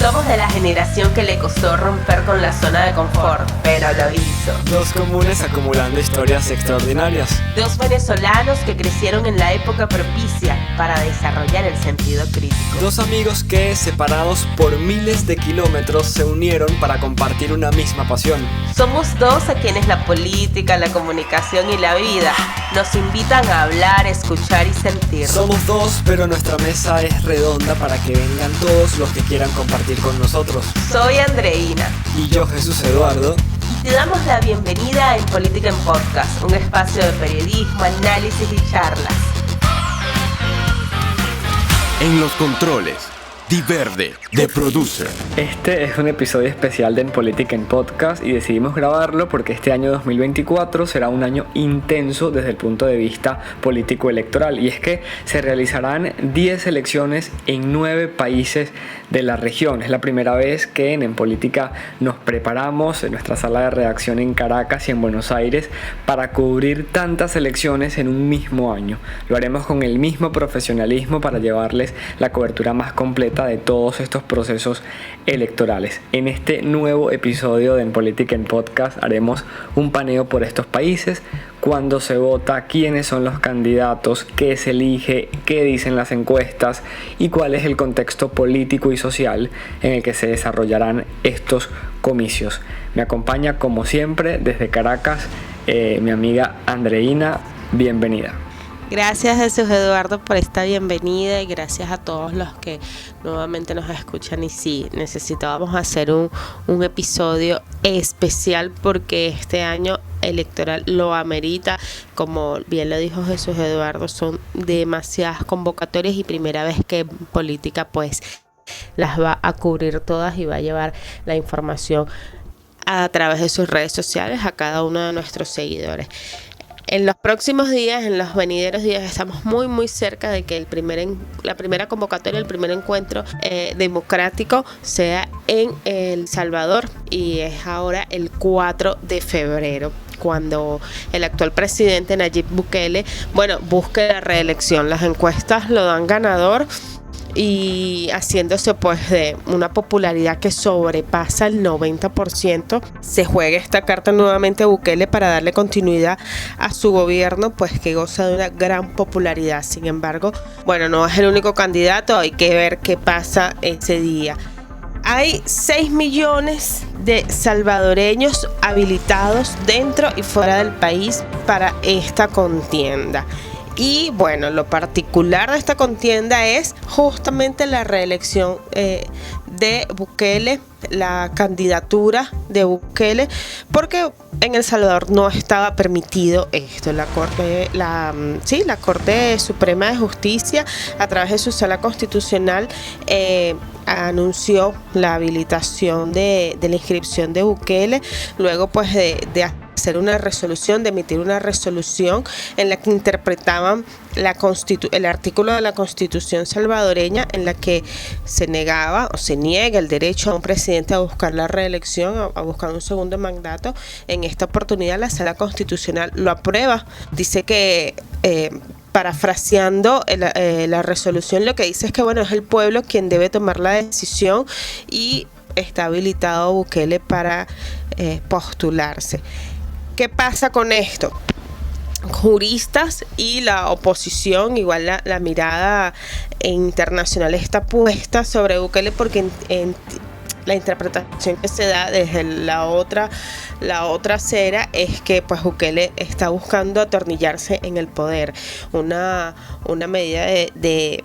Somos de la generación que le costó romper con la zona de confort, pero lo hizo. Dos comunes acumulando historias extraordinarias. Dos venezolanos que crecieron en la época propicia para desarrollar el sentido crítico. Dos amigos que, separados por miles de kilómetros, se unieron para compartir una misma pasión. Somos dos a quienes la política, la comunicación y la vida nos invitan a hablar, escuchar y sentir. Somos dos, pero nuestra mesa es redonda para que vengan todos los que quieran compartir con nosotros. Soy Andreina. Y yo, Jesús Eduardo. Y te damos la bienvenida en Política en Podcast, un espacio de periodismo, análisis y charlas. En los controles, Di Verde, de Producer. Este es un episodio especial de En Política en Podcast y decidimos grabarlo porque este año 2024 será un año intenso desde el punto de vista político-electoral, y es que se realizarán 10 elecciones en 9 países de la región. Es la primera vez que en Política nos preparamos en nuestra sala de redacción en Caracas y en Buenos Aires para cubrir tantas elecciones en un mismo año. Lo haremos con el mismo profesionalismo para llevarles la cobertura más completa de todos estos procesos electorales. En este nuevo episodio de En Política en Podcast haremos un paneo por estos países, cuándo se vota, quiénes son los candidatos, qué se elige, qué dicen las encuestas y cuál es el contexto político y social en el que se desarrollarán estos comicios. Me acompaña como siempre desde Caracas mi amiga Andreina. Bienvenida. Gracias, Jesús Eduardo, por esta bienvenida, y gracias a todos los que nuevamente nos escuchan. Y sí, necesitábamos hacer un episodio especial porque este año electoral lo amerita. Como bien lo dijo Jesús Eduardo, son demasiadas convocatorias y primera vez que Política pues las va a cubrir todas y va a llevar la información a través de sus redes sociales a cada uno de nuestros seguidores. En los próximos días, en los venideros días, estamos muy cerca de que la primera convocatoria, el primer encuentro democrático sea en El Salvador, y es ahora el 4 de febrero. Cuando el actual presidente Nayib Bukele, busque la reelección. Las encuestas lo dan ganador y haciéndose pues de una popularidad que sobrepasa el 90%, se juega esta carta nuevamente a Bukele para darle continuidad a su gobierno, pues que goza de una gran popularidad. Sin embargo, no es el único candidato, hay que ver qué pasa ese día. Hay 6 millones de salvadoreños habilitados dentro y fuera del país para esta contienda. Y lo particular de esta contienda es justamente la reelección de Bukele, la candidatura de Bukele, porque en El Salvador no estaba permitido esto. La Corte Suprema de Justicia, a través de su sala constitucional, anunció la habilitación de la inscripción de Bukele, luego pues de hacer una resolución, de emitir una resolución en la que interpretaban el artículo de la Constitución salvadoreña en la que se negaba o se niega el derecho a un presidente a buscar la reelección, a buscar un segundo mandato. En esta oportunidad la Sala Constitucional lo aprueba. Dice que parafraseando la resolución, lo que dice es que es el pueblo quien debe tomar la decisión, y está habilitado Bukele para postularse. ¿Qué pasa con esto? Juristas y la oposición, igual la mirada internacional está puesta sobre Bukele, porque en la interpretación que se da desde la otra acera es que pues Bukele está buscando atornillarse en el poder. Una medida de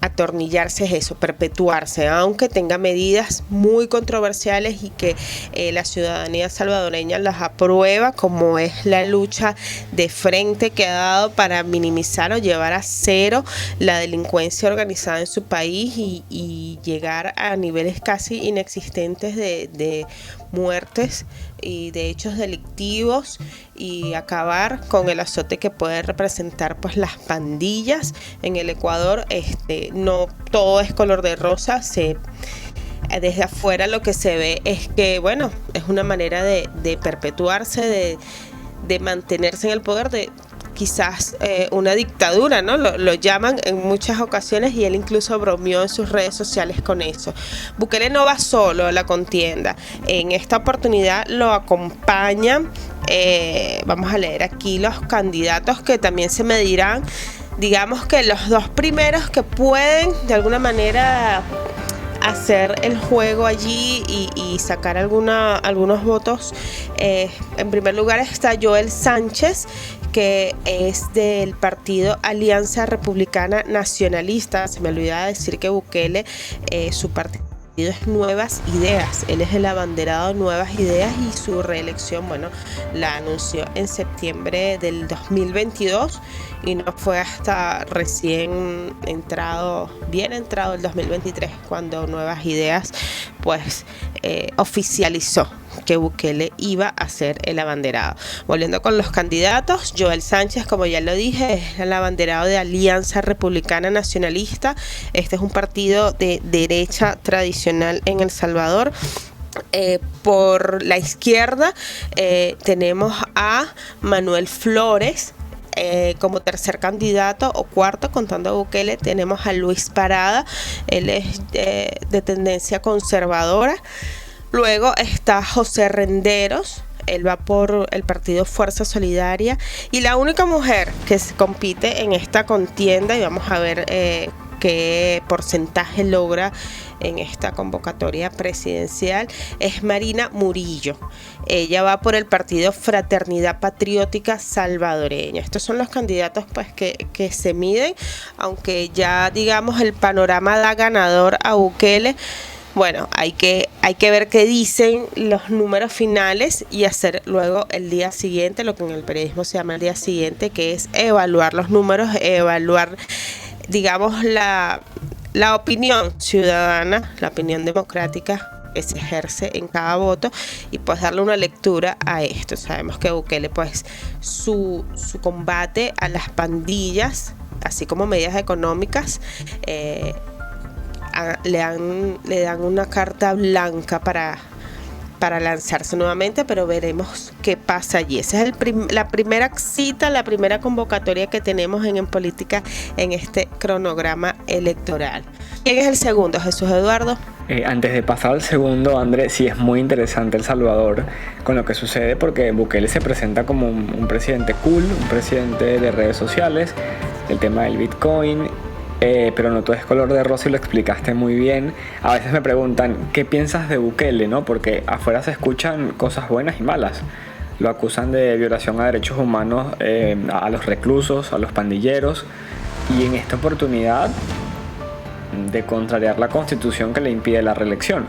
atornillarse es eso, perpetuarse, aunque tenga medidas muy controversiales y que la ciudadanía salvadoreña las aprueba, como es la lucha de frente que ha dado para minimizar o llevar a cero la delincuencia organizada en su país y llegar a niveles casi inexistentes de muertes y de hechos delictivos, y acabar con el azote que puede representar pues las pandillas en el Ecuador. No todo es color de rosa. Desde afuera lo que se ve es que es una manera de perpetuarse, de mantenerse en el poder, de quizás una dictadura, ¿no? Lo llaman en muchas ocasiones y él incluso bromeó en sus redes sociales con eso. Bukele no va solo a la contienda. En esta oportunidad lo acompañan, vamos a leer aquí los candidatos que también se medirán. Digamos que los dos primeros que pueden de alguna manera hacer el juego allí y sacar algunos votos. En primer lugar está Joel Sánchez, que es del partido Alianza Republicana Nacionalista. Se me olvidaba decir que Bukele, su partido es Nuevas Ideas. Él es el abanderado de Nuevas Ideas y su reelección, bueno, la anunció en septiembre del 2022 y no fue hasta recién bien entrado el 2023 cuando Nuevas Ideas pues oficializó que Bukele iba a ser el abanderado. Volviendo con los candidatos, Joel Sánchez, como ya lo dije, es el abanderado de Alianza Republicana Nacionalista. Este es un partido de derecha tradicional en El Salvador. Por la izquierda tenemos a Manuel Flores. Como tercer candidato o cuarto, contando a Bukele, tenemos a Luis Parada. Él es de tendencia conservadora. Luego está José Renderos. Él va por el partido Fuerza Solidaria. Y la única mujer que compite en esta contienda, y vamos a ver qué porcentaje logra en esta convocatoria presidencial, es Marina Murillo. Ella va por el partido Fraternidad Patriótica Salvadoreña. Estos son los candidatos pues que se miden, aunque ya digamos el panorama da ganador a Bukele. Bueno, hay que ver qué dicen los números finales y hacer luego el día siguiente, lo que en el periodismo se llama el día siguiente, que es evaluar los números, evaluar, digamos, la opinión ciudadana, la opinión democrática que se ejerce en cada voto y pues darle una lectura a esto. Sabemos que Bukele pues su combate a las pandillas, así como medidas económicas, le dan una carta blanca para lanzarse nuevamente, pero veremos qué pasa allí. Esa es la primera cita, la primera convocatoria que tenemos en política en este cronograma electoral. ¿Quién es el segundo, Jesús Eduardo? Antes de pasar al segundo, André, sí es muy interesante El Salvador con lo que sucede, porque Bukele se presenta como un presidente cool, un presidente de redes sociales, el tema del Bitcoin. Pero no todo es color de rosa y lo explicaste muy bien. A veces me preguntan, ¿qué piensas de Bukele? ¿No? Porque afuera se escuchan cosas buenas y malas. Lo acusan de violación a derechos humanos a los reclusos, a los pandilleros. Y en esta oportunidad de contrariar la constitución que le impide la reelección.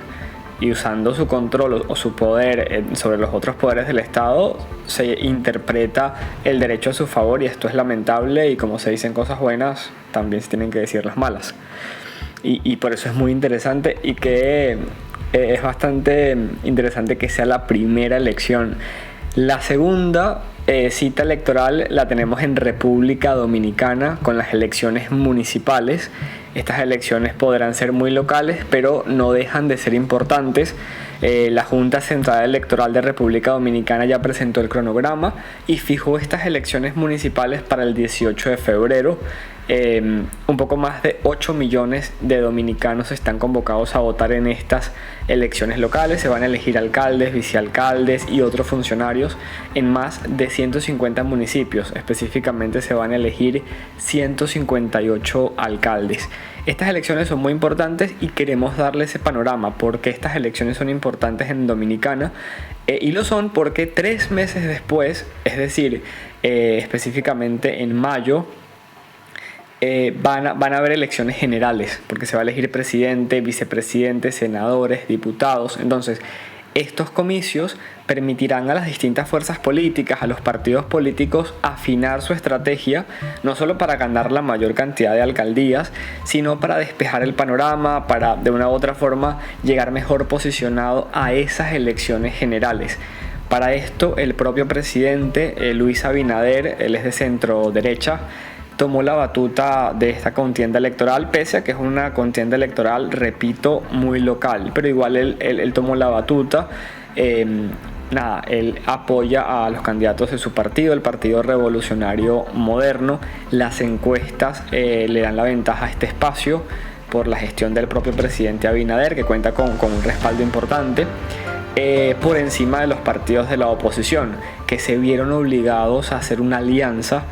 Y usando su control o su poder sobre los otros poderes del Estado, se interpreta el derecho a su favor, y esto es lamentable, y como se dicen cosas buenas, también se tienen que decir las malas. Y por eso es muy interesante, y que es bastante interesante que sea la primera elección. La segunda cita electoral la tenemos en República Dominicana con las elecciones municipales. Estas elecciones podrán ser muy locales, pero no dejan de ser importantes. La Junta Central Electoral de República Dominicana ya presentó el cronograma y fijó estas elecciones municipales para el 18 de febrero. Un poco más de 8 millones de dominicanos están convocados a votar en estas elecciones locales. Se van a elegir alcaldes, vicealcaldes y otros funcionarios en más de 150 municipios. Específicamente se van a elegir 158 alcaldes. Estas elecciones son muy importantes y queremos darle ese panorama porque estas elecciones son importantes en Dominicana, y lo son porque 3 meses después, es decir, específicamente en mayo, van a haber elecciones generales, porque se va a elegir presidente, vicepresidente, senadores, diputados. Entonces, estos comicios permitirán a las distintas fuerzas políticas, a los partidos políticos, afinar su estrategia, no solo para ganar la mayor cantidad de alcaldías, sino para despejar el panorama, para de una u otra forma llegar mejor posicionado a esas elecciones generales. Para esto, el propio presidente Luis Abinader, él es de centro derecha, tomó la batuta de esta contienda electoral, pese a que es una contienda electoral, repito, muy local, pero igual él tomó la batuta. nada, él apoya a los candidatos de su partido, el Partido Revolucionario Moderno. Las encuestas le dan la ventaja a este espacio por la gestión del propio presidente Abinader, que cuenta con un respaldo importante, por encima de los partidos de la oposición, que se vieron obligados a hacer una alianza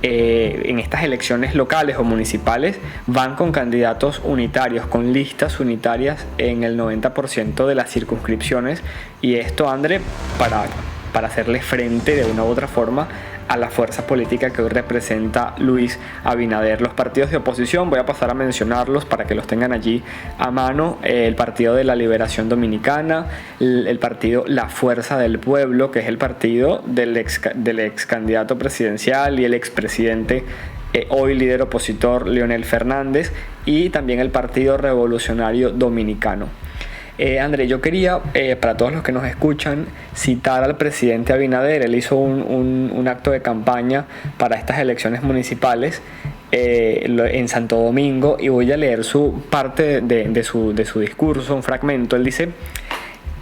en estas elecciones locales o municipales. Van con candidatos unitarios, con listas unitarias en el 90% de las circunscripciones, y esto, André, para hacerle frente de una u otra forma a la fuerza política que hoy representa Luis Abinader. Los partidos de oposición, voy a pasar a mencionarlos para que los tengan allí a mano: el Partido de la Liberación Dominicana, el partido La Fuerza del Pueblo, que es el partido del ex candidato presidencial y el expresidente, hoy líder opositor, Leonel Fernández, y también el Partido Revolucionario Dominicano. André, yo quería, para todos los que nos escuchan, citar al presidente Abinader. Él hizo un acto de campaña para estas elecciones municipales en Santo Domingo, y voy a leer su parte de su discurso, un fragmento. Él dice: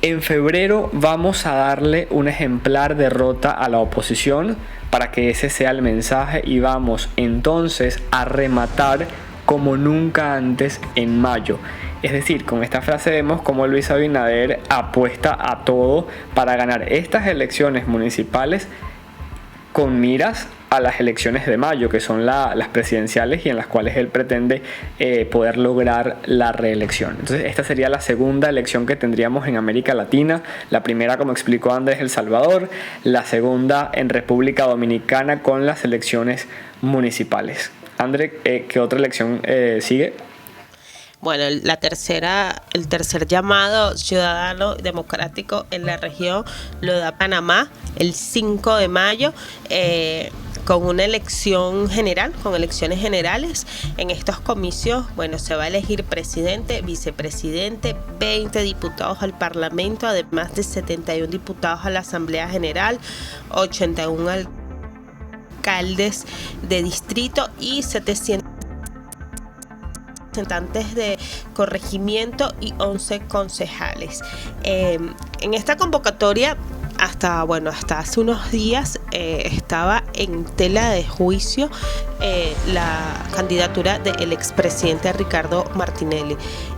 en febrero vamos a darle una ejemplar derrota a la oposición para que ese sea el mensaje, y vamos entonces a rematar como nunca antes en mayo. Es decir, con esta frase vemos cómo Luis Abinader apuesta a todo para ganar estas elecciones municipales con miras a las elecciones de mayo, que son las presidenciales, y en las cuales él pretende poder lograr la reelección. Entonces, esta sería la segunda elección que tendríamos en América Latina. La primera, como explicó Andrés, El Salvador; la segunda en República Dominicana, con las elecciones municipales. André, ¿qué otra elección sigue? Bueno, el tercer llamado ciudadano democrático en la región lo da Panamá el 5 de mayo, con una elección general, con elecciones generales. En estos comicios, bueno, se va a elegir presidente, vicepresidente, 20 diputados al Parlamento, además de 71 diputados a la Asamblea General, 81 alcaldes de distrito y 700 representantes de corregimiento y 11 concejales. En esta convocatoria, hasta hace unos días, estaba en tela de juicio la candidatura del expresidente Ricardo Martinelli.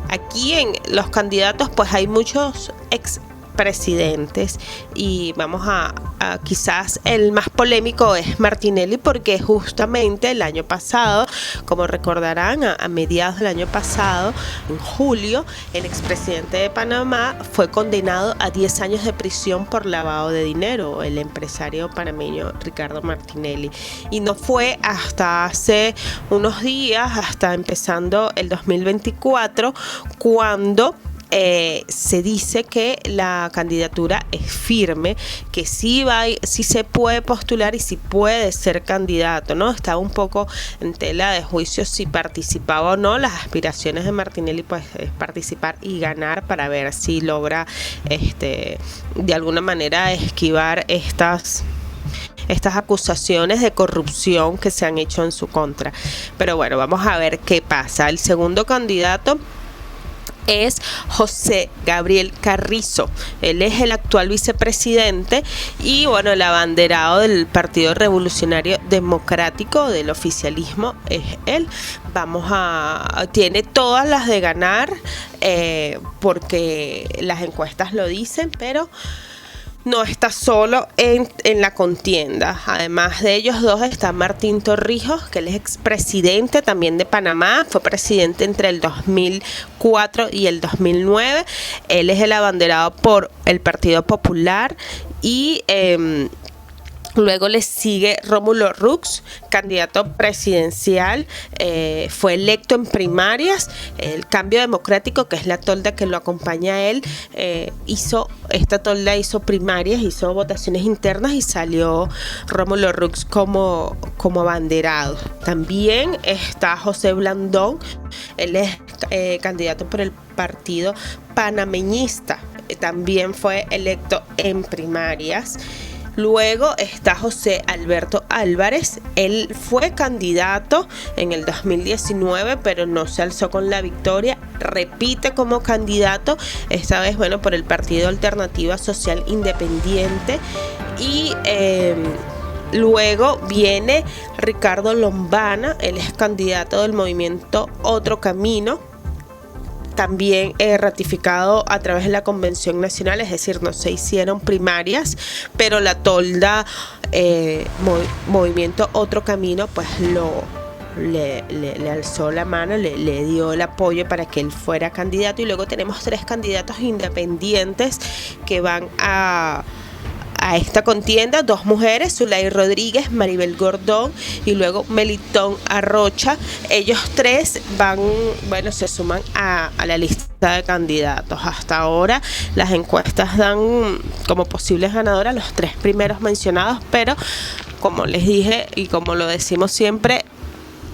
Aquí en los candidatos pues hay muchos expresidentes, y vamos a quizás el más polémico es Martinelli, porque justamente el año pasado, como recordarán, a mediados del año pasado, en julio, el expresidente de Panamá fue condenado a 10 años de prisión por lavado de dinero, el empresario panameño Ricardo Martinelli. Y no fue hasta hace unos días, hasta empezando el 2024, cuando se dice que la candidatura es firme, que sí se puede postular y sí puede ser candidato, ¿no? Estaba un poco en tela de juicio si participaba o no. Las aspiraciones de Martinelli pues es participar y ganar, para ver si logra de alguna manera esquivar estas acusaciones de corrupción que se han hecho en su contra. Pero bueno, vamos a ver qué pasa. El segundo candidato es José Gabriel Carrizo. Él es el actual vicepresidente y bueno, el abanderado del Partido Revolucionario Democrático, del oficialismo, es él. Tiene todas las de ganar, porque las encuestas lo dicen, pero no está solo en la contienda. Además de ellos dos está Martín Torrijos, que él es expresidente también de Panamá. Fue presidente entre el 2004 y el 2009. Él es el abanderado por el Partido Popular y luego le sigue Rómulo Rux, candidato presidencial, fue electo en primarias. El Cambio Democrático, que es la tolda que lo acompaña a él, hizo primarias, hizo votaciones internas y salió Rómulo Rux como abanderado. También está José Blandón, él es candidato por el Partido Panameñista, también fue electo en primarias. Luego está José Alberto Álvarez. Él fue candidato en el 2019, pero no se alzó con la victoria. Repite como candidato, esta vez, por el Partido Alternativa Social Independiente. Y luego viene Ricardo Lombana. Él es candidato del movimiento Otro Camino, también ratificado a través de la Convención Nacional, es decir, no se hicieron primarias, pero la tolda Movimiento Otro Camino pues le alzó la mano, le dio el apoyo para que él fuera candidato. Y luego tenemos 3 candidatos independientes que van a esta contienda, 2 mujeres, Zulay Rodríguez, Maribel Gordón y luego Melitón Arrocha. Ellos 3 se suman a la lista de candidatos. Hasta ahora las encuestas dan como posibles ganadoras los 3 primeros mencionados, pero como les dije y como lo decimos siempre,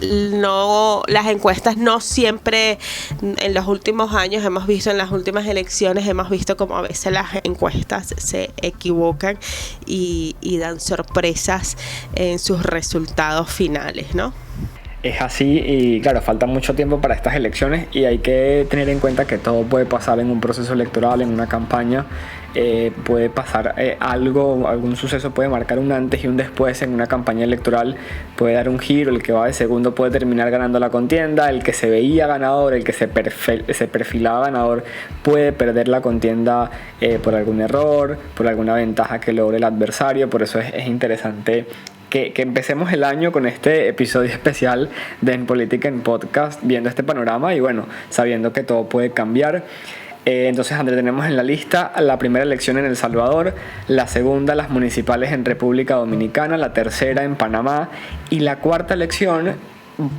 las encuestas no siempre, en los últimos años hemos visto, en las últimas elecciones hemos visto como a veces las encuestas se equivocan y dan sorpresas en sus resultados finales, ¿no? Es así y claro, falta mucho tiempo para estas elecciones y hay que tener en cuenta que todo puede pasar en un proceso electoral, en una campaña. Puede pasar algún suceso puede marcar un antes y un después en una campaña electoral, puede dar un giro, el que va de segundo puede terminar ganando la contienda, el que se veía ganador, el que se perfilaba ganador puede perder la contienda por algún error, por alguna ventaja que logre el adversario. Por eso es interesante que empecemos el año con este episodio especial de En Política en Podcast, viendo este panorama y sabiendo que todo puede cambiar. Entonces, André, tenemos en la lista la primera elección en El Salvador, la segunda las municipales en República Dominicana, la tercera en Panamá y la cuarta elección.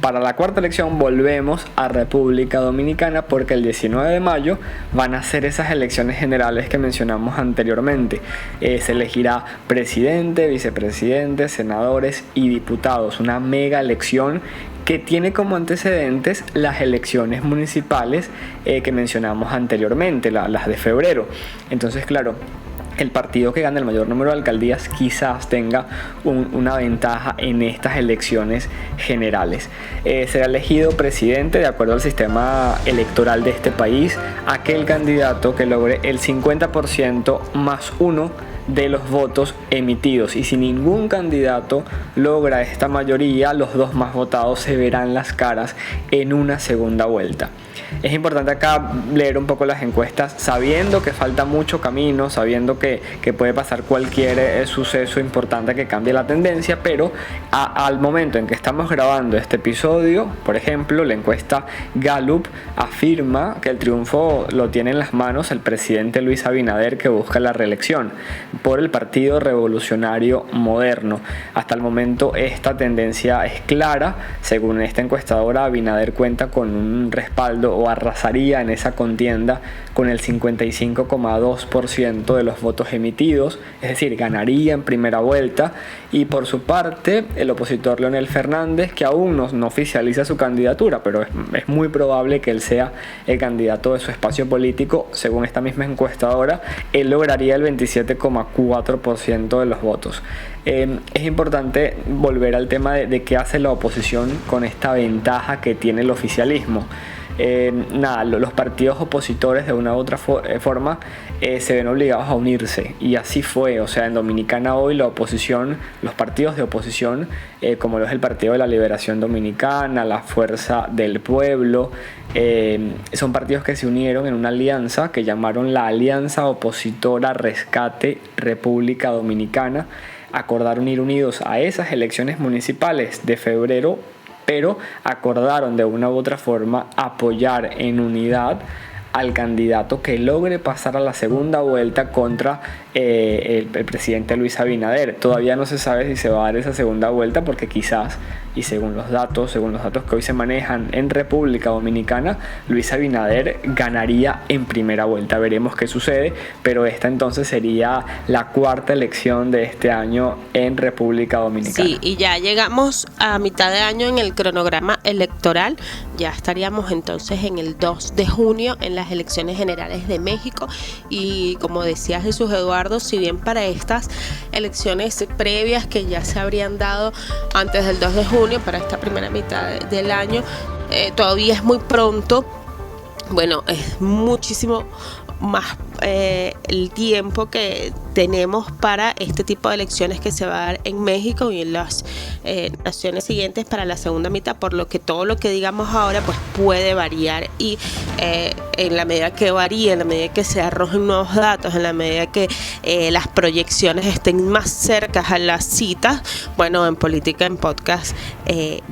Para la cuarta elección volvemos a República Dominicana porque el 19 de mayo van a ser esas elecciones generales que mencionamos anteriormente. Se elegirá presidente, vicepresidente, senadores y diputados. Una mega elección que tiene como antecedentes las elecciones municipales que mencionamos anteriormente, las de febrero. Entonces, claro, el partido que gane el mayor número de alcaldías quizás tenga una ventaja en estas elecciones generales. Será elegido presidente, de acuerdo al sistema electoral de este país, aquel candidato que logre el 50% más 1 de los votos emitidos, y si ningún candidato logra esta mayoría, los 2 más votados se verán las caras en una segunda vuelta. Es importante acá leer un poco las encuestas, sabiendo que falta mucho camino, sabiendo que puede pasar cualquier suceso importante que cambie la tendencia, pero al momento en que estamos grabando este episodio, por ejemplo, la encuesta Gallup afirma que el triunfo lo tiene en las manos el presidente Luis Abinader, que busca la reelección por el Partido Revolucionario Moderno. Hasta el momento esta tendencia es clara. Según esta encuestadora, Abinader cuenta con un respaldo o arrasaría en esa contienda con el 55,2% de los votos emitidos, es decir, ganaría en primera vuelta. Y por su parte, el opositor Leonel Fernández, que aún no oficializa su candidatura, pero es muy probable que él sea el candidato de su espacio político, según esta misma encuestadora, él lograría el 27,4% de los votos. Es importante volver al tema de qué hace la oposición con esta ventaja que tiene el oficialismo. Los partidos opositores de una u otra forma se ven obligados a unirse, y así fue. O sea, en Dominicana hoy la oposición, los partidos de oposición, como lo es el Partido de la Liberación Dominicana, la Fuerza del Pueblo, son partidos que se unieron en una alianza que llamaron la Alianza Opositora Rescate República Dominicana. Acordaron ir unidos a esas elecciones municipales de febrero, pero acordaron de una u otra forma apoyar en unidad al candidato que logre pasar a la segunda vuelta contra el presidente Luis Abinader. Todavía no se sabe si se va a dar esa segunda vuelta, porque quizás, y según los datos que hoy se manejan en República Dominicana, Luis Abinader ganaría en primera vuelta. Veremos qué sucede, pero esta entonces sería la cuarta elección de este año en República Dominicana. Sí, y ya llegamos a mitad de año en el cronograma electoral. Ya estaríamos entonces en el 2 de junio en las elecciones generales de México, y como decía Jesús Eduardo, Eduardo, si bien para estas elecciones previas que ya se habrían dado antes del 2 de junio, para esta primera mitad del año, todavía es muy pronto. Bueno, es muchísimo más el tiempo que tenemos para este tipo de elecciones que se va a dar en México y en las naciones siguientes para la segunda mitad, por lo que todo lo que digamos ahora pues puede variar, y en la medida que varíe, en la medida que se arrojen nuevos datos, en la medida que las proyecciones estén más cercanas a las citas, bueno, en Política en Podcast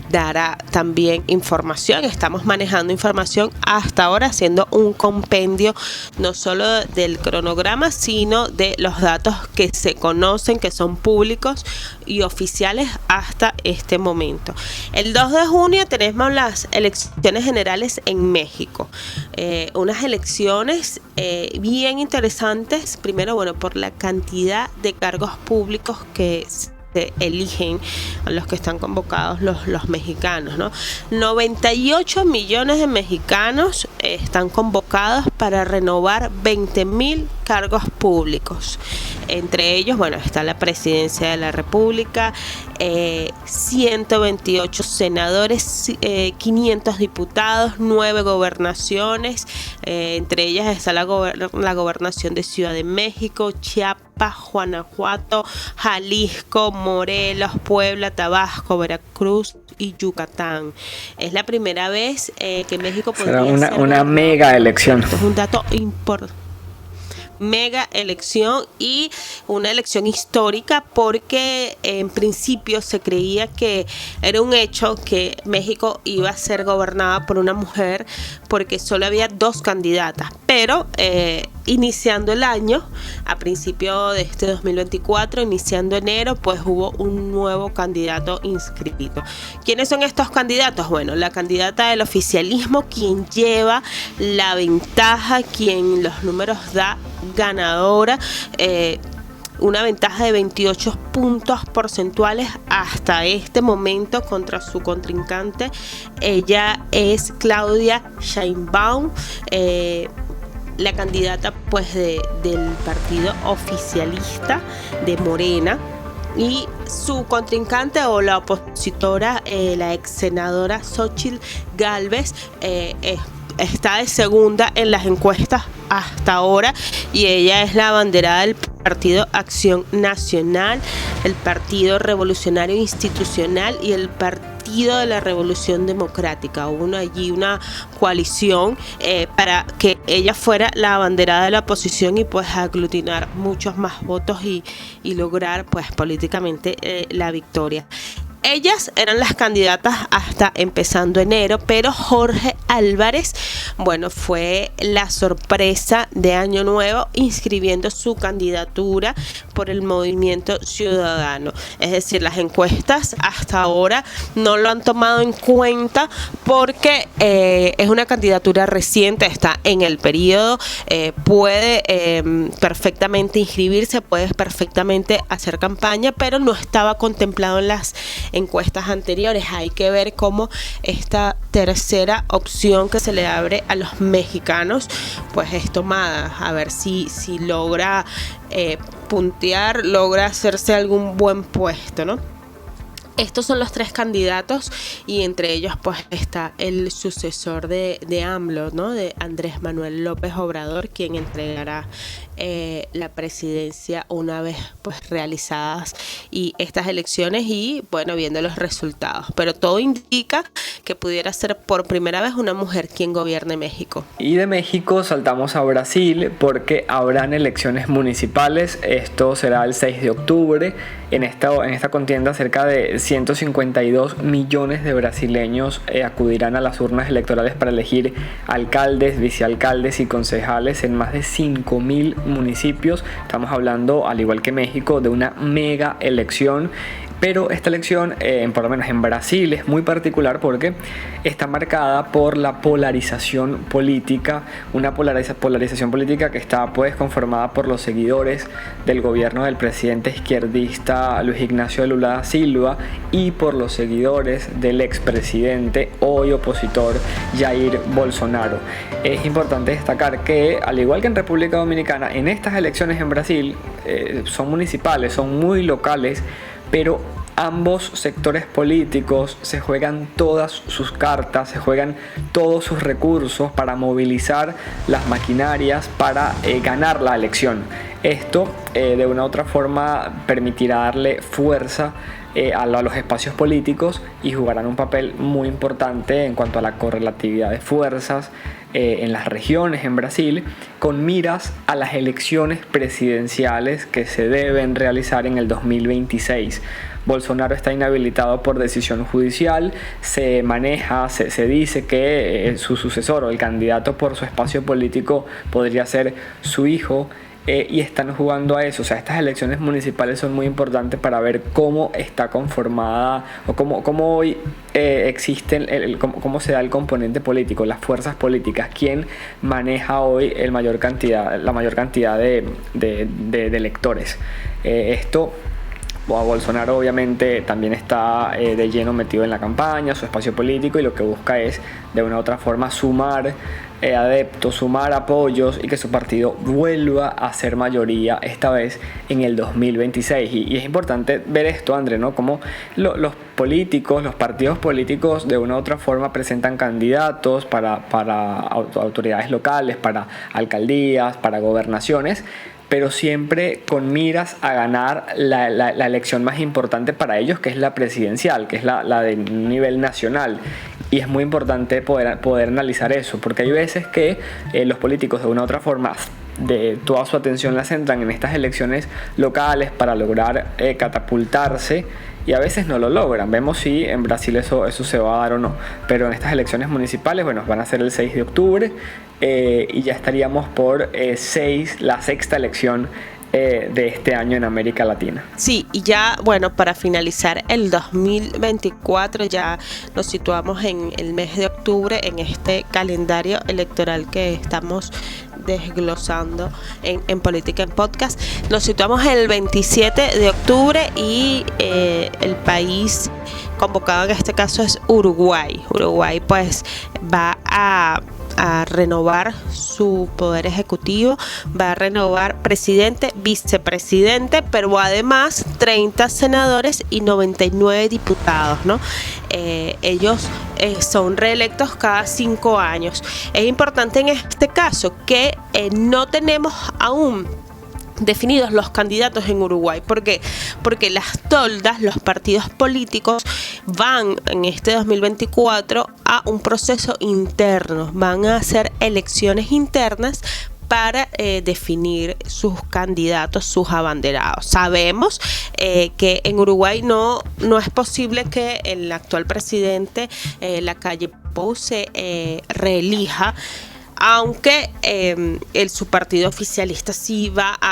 dará también información. Estamos manejando información hasta ahora, haciendo un compendio no solo del cronograma, sino de los datos que se conocen, que son públicos y oficiales hasta este momento. El 2 de junio tenemos las elecciones generales en México. Unas elecciones bien interesantes, primero, bueno, por la cantidad de cargos públicos que se eligen a los que están convocados los mexicanos, ¿no? 98 millones de mexicanos están convocados para renovar 20,000 cargos públicos. Entre ellos, bueno, está la presidencia de la República, 128 senadores, 500 diputados, 9 gobernaciones, entre ellas está la gobernación de Ciudad de México, Chiapas, Guanajuato, Jalisco, Morelos, Puebla, Tabasco, Veracruz y Yucatán. Es la primera vez que México podría ser una mega elección. Es un dato importante. Mega elección, y una elección histórica, porque en principio se creía que era un hecho que México iba a ser gobernada por una mujer, porque solo había 2 candidatas, pero iniciando el año, a principio de este 2024, iniciando enero, pues hubo un nuevo candidato inscrito. ¿Quiénes son estos candidatos? Bueno, la candidata del oficialismo, quien lleva la ventaja, quien los números da ganadora, una ventaja de 28 puntos porcentuales hasta este momento contra su contrincante. Ella es Claudia Sheinbaum, la candidata pues del partido oficialista de Morena, y su contrincante o la opositora, la ex senadora Xóchitl Gálvez, está de segunda en las encuestas hasta ahora, y ella es la abanderada del Partido Acción Nacional, el Partido Revolucionario Institucional y el Partido de la Revolución Democrática. Hubo allí una coalición para que ella fuera la abanderada de la oposición y pues aglutinar muchos más votos y lograr pues políticamente la victoria. Ellas eran las candidatas hasta empezando enero, pero Jorge Álvarez, bueno, fue la sorpresa de Año Nuevo inscribiendo su candidatura por el Movimiento Ciudadano. Es decir, las encuestas hasta ahora no lo han tomado en cuenta porque es una candidatura reciente, está en el periodo, puede perfectamente inscribirse, puede perfectamente hacer campaña, pero no estaba contemplado en las encuestas anteriores. Hay que ver cómo esta tercera opción que se le abre a los mexicanos pues es tomada, a ver si logra puntear, logra hacerse algún buen puesto, ¿no? Estos son los 3 candidatos, y entre ellos pues está el sucesor de AMLO, ¿no? De Andrés Manuel López Obrador, quien entregará la presidencia una vez pues realizadas y estas elecciones y bueno, viendo los resultados. Pero todo indica que pudiera ser por primera vez una mujer quien gobierne México. Y de México saltamos a Brasil porque habrán elecciones municipales. Esto será el 6 de octubre. En esta contienda cerca de 152 millones de brasileños acudirán a las urnas electorales para elegir alcaldes, vicealcaldes y concejales en más de 5,000 municipios. Estamos hablando, al igual que México, de una mega elección Pero esta elección, por lo menos en Brasil, es muy particular porque está marcada por la polarización política, una polarización política que está pues conformada por los seguidores del gobierno del presidente izquierdista Luis Ignacio Lula da Silva y por los seguidores del expresidente hoy opositor Jair Bolsonaro. Es importante destacar que, al igual que en República Dominicana, en estas elecciones en Brasil son municipales, son muy locales, pero ambos sectores políticos se juegan todas sus cartas, se juegan todos sus recursos para movilizar las maquinarias para ganar la elección. Esto de una u otra forma permitirá darle fuerza a los espacios políticos y jugarán un papel muy importante en cuanto a la correlatividad de fuerzas en las regiones en Brasil, con miras a las elecciones presidenciales que se deben realizar en el 2026. Bolsonaro está inhabilitado por decisión judicial, se dice que su sucesor o el candidato por su espacio político podría ser su hijo. Y están jugando a eso. O sea, estas elecciones municipales son muy importantes para ver cómo está conformada o cómo hoy existen, cómo se da el componente político, las fuerzas políticas, quién maneja hoy la mayor cantidad de electores. Esto, Bolsonaro obviamente también está de lleno metido en la campaña, su espacio político, y lo que busca es de una u otra forma sumar adeptos, sumar apoyos y que su partido vuelva a ser mayoría esta vez en el 2026. Y es importante ver esto, André, ¿no? Como los políticos, los partidos políticos de una u otra forma presentan candidatos para autoridades locales, para alcaldías, para gobernaciones, pero siempre con miras a ganar la elección más importante para ellos, que es la presidencial, que es la de nivel nacional. Y es muy importante poder analizar eso, porque hay veces que los políticos de una u otra forma de toda su atención la centran en estas elecciones locales para lograr catapultarse, y a veces no lo logran. Vemos si en Brasil eso se va a dar o no, pero en estas elecciones municipales, bueno, van a ser el 6 de octubre y ya estaríamos por la sexta elección de este año en América Latina. Sí, y ya, bueno, para finalizar el 2024 ya nos situamos en el mes de octubre, en este calendario electoral que estamos desglosando en Política en Podcast. Nos situamos el 27 de octubre y el país convocado en este caso es Uruguay. Uruguay pues va a renovar su poder ejecutivo, va a renovar presidente, vicepresidente, pero además 30 senadores y 99 diputados, ¿no? Ellos son reelectos cada 5 años. Es importante en este caso que no tenemos aún definidos los candidatos en Uruguay. ¿Por qué? Porque las toldas, los partidos políticos van en este 2024 a un proceso interno, van a hacer elecciones internas para definir sus candidatos, sus abanderados. Sabemos que en Uruguay no es posible que el actual presidente Lacalle Pou se reelija, aunque su partido oficialista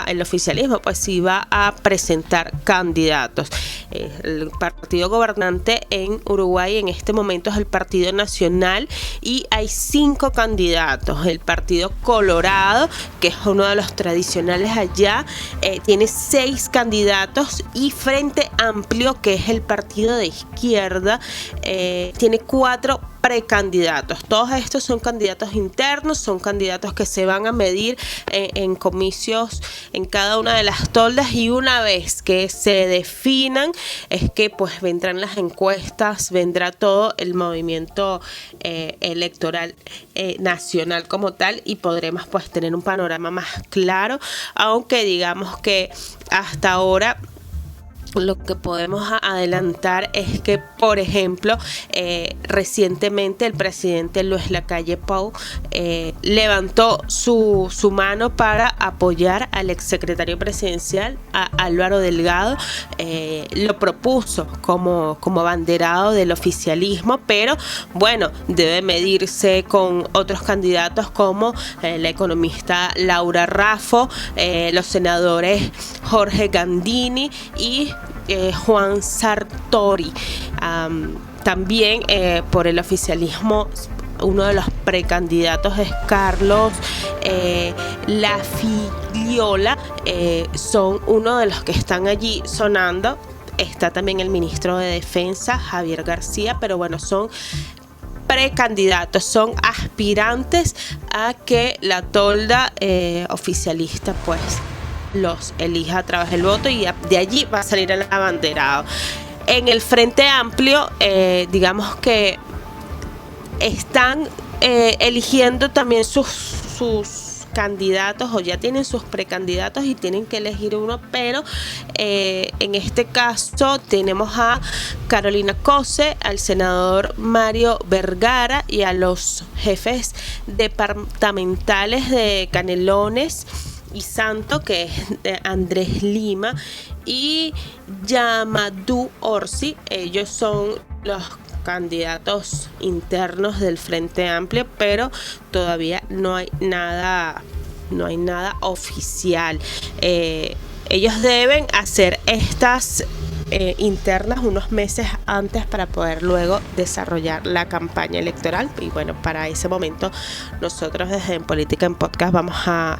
el oficialismo pues sí va a presentar candidatos. El partido gobernante en Uruguay en este momento es el Partido Nacional y hay 5 candidatos. El Partido Colorado, que es uno de los tradicionales allá, tiene 6 candidatos, y Frente Amplio, que es el partido de izquierda, tiene 4 precandidatos. Todos estos son candidatos internos, son candidatos que se van a medir en comicios en cada una de las toldas, y una vez que se definan es que pues vendrán las encuestas, vendrá todo el movimiento electoral nacional como tal, y podremos pues tener un panorama más claro, aunque digamos que hasta ahora lo que podemos adelantar es que, por ejemplo, recientemente el presidente Luis Lacalle Pou levantó su mano para apoyar al exsecretario presidencial, a Álvaro Delgado. Lo propuso como abanderado del oficialismo, pero bueno, debe medirse con otros candidatos como la economista Laura Raffo, los senadores Jorge Gandini y Juan Sartori. También por el oficialismo, uno de los precandidatos es Carlos Lafiliola, son uno de los que están allí sonando. Está también el ministro de Defensa, Javier García, pero bueno, son precandidatos, son aspirantes a que la tolda oficialista pues los elija a través del voto, y de allí va a salir el abanderado. En el Frente Amplio, digamos que están eligiendo también sus candidatos, o ya tienen sus precandidatos y tienen que elegir uno, pero en este caso tenemos a Carolina Cose, al senador Mario Vergara y a los jefes departamentales de Canelones y Santo, que es de Andrés Lima y Yamadou Orsi. Ellos son los candidatos internos del Frente Amplio, pero todavía no hay nada oficial. Ellos deben hacer estas internas unos meses antes para poder luego desarrollar la campaña electoral, y bueno, para ese momento nosotros desde En Política en Podcast vamos a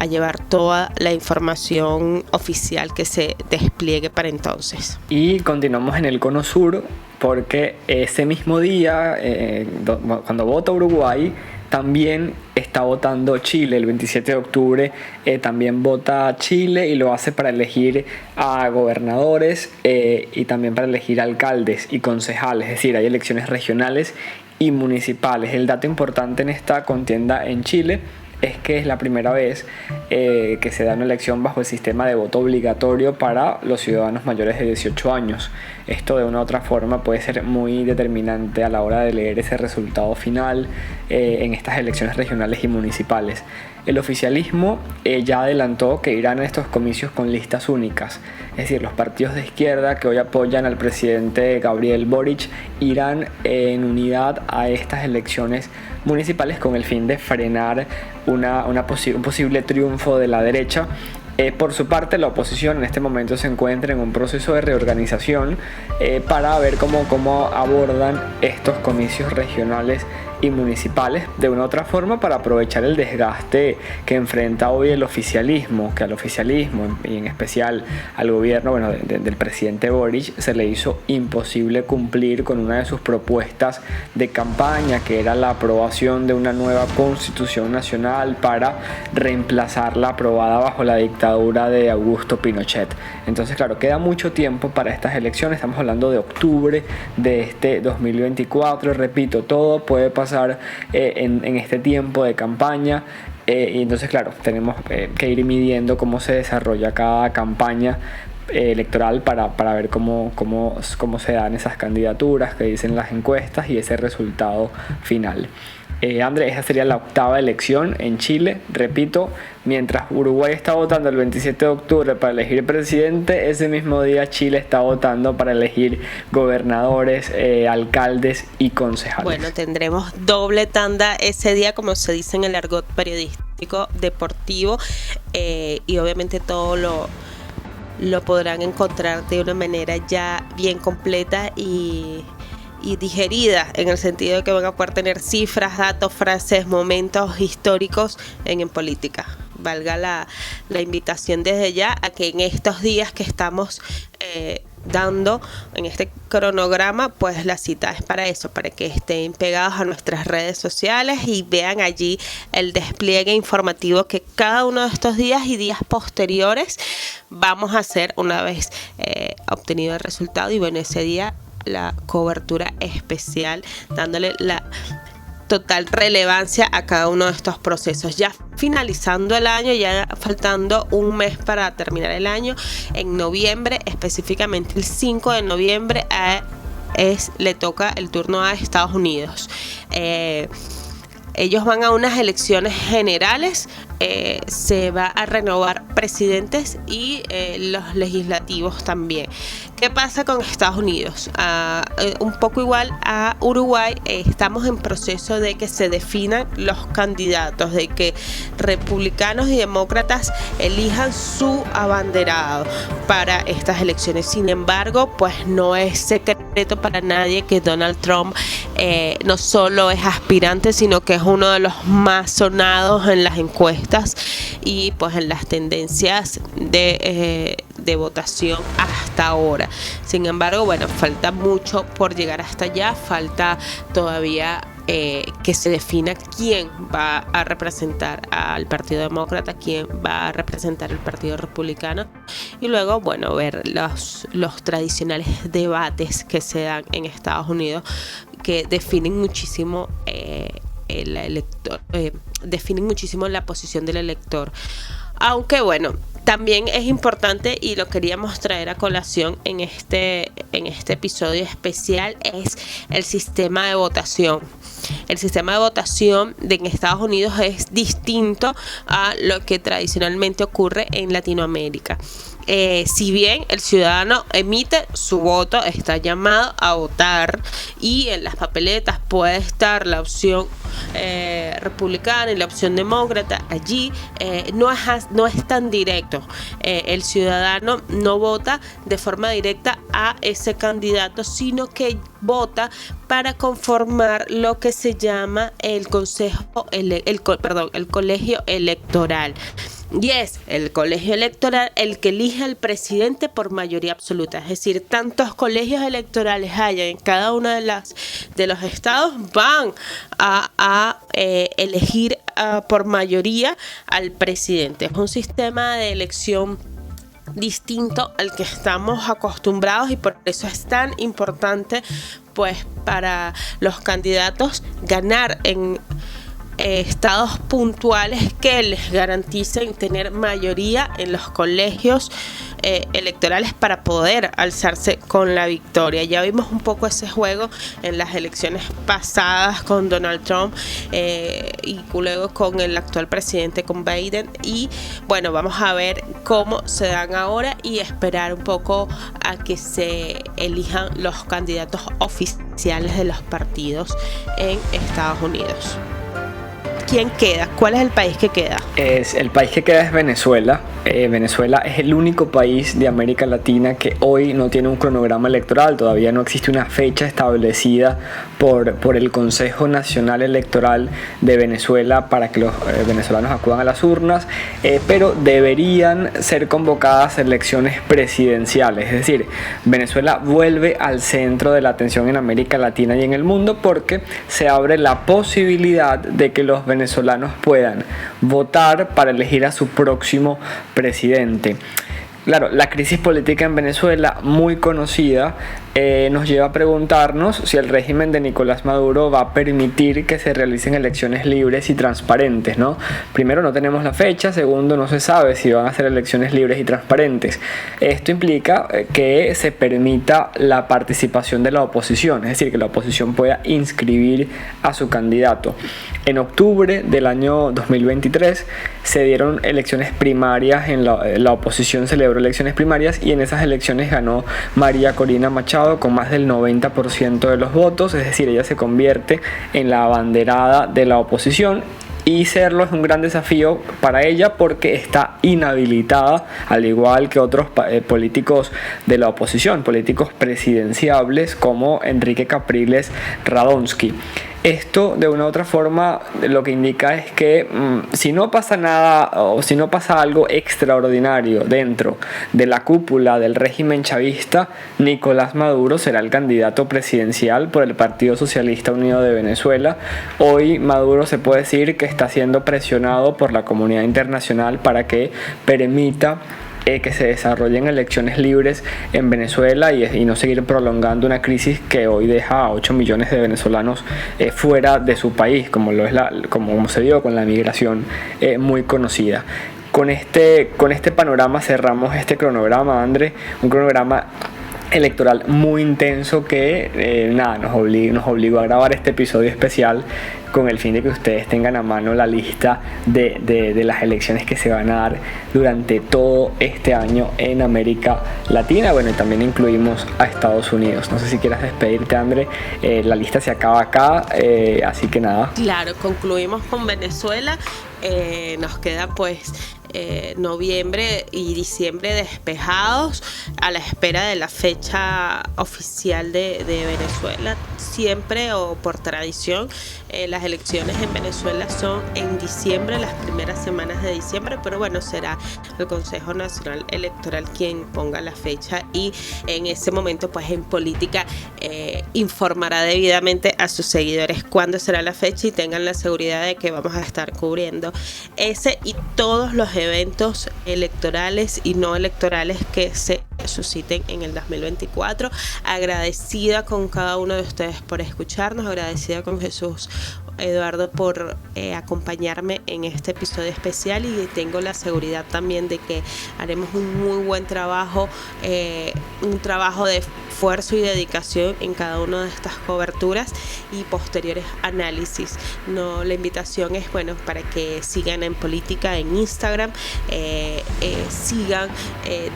llevar toda la información oficial que se despliegue para entonces. Y continuamos en el Cono Sur, porque ese mismo día, cuando vota Uruguay, también está votando Chile. El 27 de octubre también vota Chile, y lo hace para elegir a gobernadores y también para elegir alcaldes y concejales. Es decir, hay elecciones regionales y municipales. El dato importante en esta contienda en Chile es que es la primera vez que se da una elección bajo el sistema de voto obligatorio para los ciudadanos mayores de 18 años. Esto de una u otra forma puede ser muy determinante a la hora de leer ese resultado final en estas elecciones regionales y municipales. El oficialismo ya adelantó que irán a estos comicios con listas únicas, es decir, los partidos de izquierda que hoy apoyan al presidente Gabriel Boric irán en unidad a estas elecciones municipales con el fin de frenar un posible triunfo de la derecha. Por su parte, la oposición en este momento se encuentra en un proceso de reorganización para ver cómo abordan estos comicios regionales y municipales de una u otra forma, para aprovechar el desgaste que enfrenta hoy el oficialismo, que al oficialismo y en especial al gobierno del presidente Boric se le hizo imposible cumplir con una de sus propuestas de campaña, que era la aprobación de una nueva constitución nacional para reemplazar la aprobada bajo la dictadura de Augusto Pinochet. Entonces, claro, queda mucho tiempo para estas elecciones. Estamos hablando de octubre de este 2024. Repito, todo puede pasar en este tiempo de campaña, y entonces, claro, tenemos que ir midiendo cómo se desarrolla cada campaña electoral para ver cómo se dan esas candidaturas que dicen las encuestas y ese resultado final. Andrés, esa sería la octava elección en Chile. Repito, mientras Uruguay está votando el 27 de octubre para elegir presidente, ese mismo día Chile está votando para elegir gobernadores, alcaldes y concejales. Bueno, tendremos doble tanda ese día, como se dice en el argot periodístico deportivo, y obviamente todo lo podrán encontrar de una manera ya bien completa y digerida, en el sentido de que van a poder tener cifras, datos, frases, momentos históricos en política. Valga la invitación desde ya a que en estos días que estamos dando en este cronograma, pues la cita es para eso, para que estén pegados a nuestras redes sociales y vean allí el despliegue informativo que cada uno de estos días y días posteriores vamos a hacer una vez obtenido el resultado, y bueno, ese día la cobertura especial, dándole la total relevancia a cada uno de estos procesos. Ya finalizando el año, ya faltando un mes para terminar el año, en noviembre, específicamente el 5 de noviembre, le toca el turno a Estados Unidos. Ellos van a unas elecciones generales se va a renovar presidentes y los legislativos también. ¿Qué pasa con Estados Unidos? Un poco igual a Uruguay, estamos en proceso de que se definan los candidatos, de que republicanos y demócratas elijan su abanderado para estas elecciones. Sin embargo, pues no es secreto para nadie que Donald Trump no solo es aspirante, sino que es uno de los más sonados en las encuestas y pues en las tendencias de votación hasta ahora. Sin embargo, bueno, falta mucho por llegar hasta allá, falta todavía que se defina quién va a representar al Partido Demócrata, quién va a representar el Partido Republicano, y luego, bueno, ver los tradicionales debates que se dan en Estados Unidos, que definen muchísimo el elector, definen muchísimo la posición del elector. Aunque bueno, también es importante, y lo queríamos traer a colación en este episodio especial, es el sistema de votación. El sistema de votación en Estados Unidos es distinto a lo que tradicionalmente ocurre en Latinoamérica. Si bien el ciudadano emite su voto, está llamado a votar, y en las papeletas puede estar la opción republicana y la opción demócrata. Allí no es tan directo. El ciudadano no vota de forma directa a ese candidato, sino que vota para conformar lo que se llama el colegio electoral. Y es el colegio electoral el que elige al presidente por mayoría absoluta. Es decir, tantos colegios electorales haya en cada uno de los estados, van a elegir por mayoría al presidente. Es un sistema de elección distinto al que estamos acostumbrados, y por eso es tan importante, pues, para los candidatos ganar en estados puntuales que les garanticen tener mayoría en los colegios electorales para poder alzarse con la victoria. Ya vimos un poco ese juego en las elecciones pasadas con Donald Trump y luego con el actual presidente, con Biden, y bueno, vamos a ver cómo se dan ahora y esperar un poco a que se elijan los candidatos oficiales de los partidos en Estados Unidos. ¿Quién queda? ¿Cuál es el país que queda? El país que queda es Venezuela. Venezuela es el único país de América Latina que hoy no tiene un cronograma electoral. Todavía no existe una fecha establecida por el Consejo Nacional Electoral de Venezuela para que los venezolanos acudan a las urnas, pero deberían ser convocadas elecciones presidenciales. Es decir, Venezuela vuelve al centro de la atención en América Latina y en el mundo, porque se abre la posibilidad de que los venezolanos puedan votar para elegir a su próximo presidente. Claro, la crisis política en Venezuela, muy conocida, nos lleva a preguntarnos si el régimen de Nicolás Maduro va a permitir que se realicen elecciones libres y transparentes, ¿no? Primero, no tenemos la fecha. Segundo, no se sabe si van a ser elecciones libres y transparentes. Esto implica que se permita la participación de la oposición, es decir, que la oposición pueda inscribir a su candidato. En octubre del año 2023 se dieron elecciones primarias, la oposición celebró elecciones primarias, y en esas elecciones ganó María Corina Machado con más del 90% de los votos. Es decir, ella se convierte en la abanderada de la oposición, y serlo es un gran desafío para ella porque está inhabilitada, al igual que otros políticos de la oposición, políticos presidenciables como Enrique Capriles Radonsky. Esto, de una u otra forma, lo que indica es que si no pasa nada, o si no pasa algo extraordinario dentro de la cúpula del régimen chavista, Nicolás Maduro será el candidato presidencial por el Partido Socialista Unido de Venezuela. Hoy Maduro se puede decir que está siendo presionado por la comunidad internacional para que permita que se desarrollen elecciones libres en Venezuela y no seguir prolongando una crisis que hoy deja a 8 millones de venezolanos fuera de su país, como se dio con la migración muy conocida. Con este panorama cerramos este cronograma, André, un cronograma electoral muy intenso que nos obligó a grabar este episodio especial con el fin de que ustedes tengan a mano la lista de las elecciones que se van a dar durante todo este año en América Latina. Bueno, y también incluimos a Estados Unidos. No sé si quieras despedirte, André. La lista se acaba acá, así que nada. Claro, concluimos con Venezuela. Nos queda pues noviembre y diciembre despejados a la espera de la fecha oficial de Venezuela. Siempre o por tradición las elecciones en Venezuela son en diciembre, las primeras semanas de diciembre, pero bueno, será el Consejo Nacional Electoral quien ponga la fecha y en ese momento pues en política informará debidamente a sus seguidores cuándo será la fecha y tengan la seguridad de que vamos a estar cubriendo ese y todos los eventos electorales y no electorales que se susciten en el 2024. Agradecida con cada uno de ustedes por escucharnos, agradecida con Jesús Eduardo por acompañarme en este episodio especial y tengo la seguridad también de que haremos un muy buen trabajo, un trabajo de esfuerzo y dedicación en cada una de estas coberturas y posteriores análisis. La invitación es para que sigan En Política en Instagram, sigan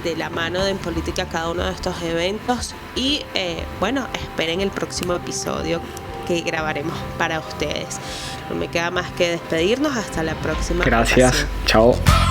de la mano de En Política cada uno de estos eventos y esperen el próximo episodio que grabaremos para ustedes. No me queda más que despedirnos. Hasta la próxima. Gracias. ocasión. Chao.